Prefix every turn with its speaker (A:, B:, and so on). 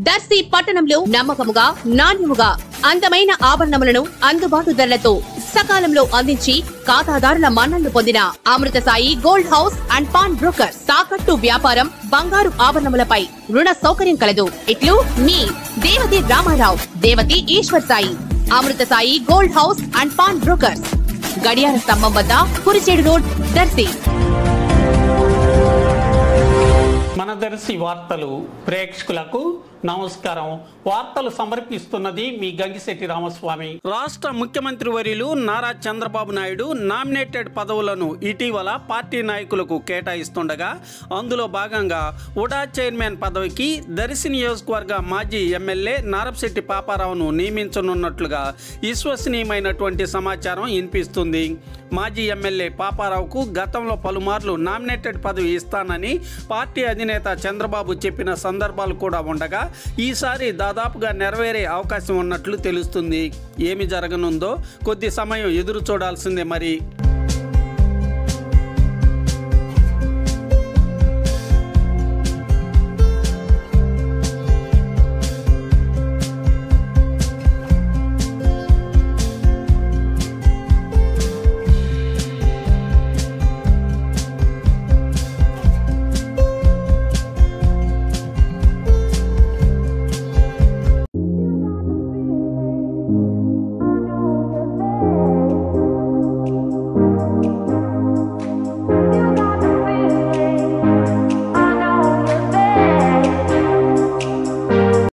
A: దర్శి పట్టణంలో నమ్మకముగా నాణ్యముగా అందమైన ఆభరణములను అందుబాటు ధరలతో సకాలంలో అందించి ఖాతాదారుల మన్ననలు పొందిన Amruthasai gold house and pawn broker. తాకట్టు వ్యాపారం, బంగారు ఆభరణములపై రుణ సౌకర్యం కలదు. ఇట్లు మీ Devathi Ramarao, Devathi Eswar Sai. Amruthasai gold house and pawn brokers, గడియార స్తంభం వద్ద, కురిచేడు రోడ్, దర్శి.
B: మన దర్శి వార్తలు ప్రేక్షకులకు నమస్కారం. వార్తలు సమర్పిస్తున్నది మీ గంగిశెట్టి రామస్వామి. రాష్ట్ర ముఖ్యమంత్రి వర్యులు నారా చంద్రబాబు నాయుడు నామినేటెడ్ పదవులను ఇటీవల పార్టీ నాయకులకు కేటాయిస్తుండగా అందులో భాగంగా ఉడా చైర్మన్ పదవికి దర్శి నియోజకవర్గ మాజీ ఎమ్మెల్యే నారపశెట్టి పాపారావును నియమించనున్నట్లుగా విశ్వసనీయమైనటువంటి సమాచారం వినిపిస్తుంది. మాజీ ఎమ్మెల్యే పాపారావుకు గతంలో పలుమార్లు నామినేటెడ్ పదవి ఇస్తానని పార్టీ అధినేత చంద్రబాబు చెప్పిన సందర్భాలు కూడా ఉండగా ఈసారి దాదాపుగా నెరవేరే అవకాశం ఉన్నట్లు తెలుస్తుంది. ఏమి జరగనుందో కొద్ది సమయం ఎదురు చూడాల్సిందే మరి.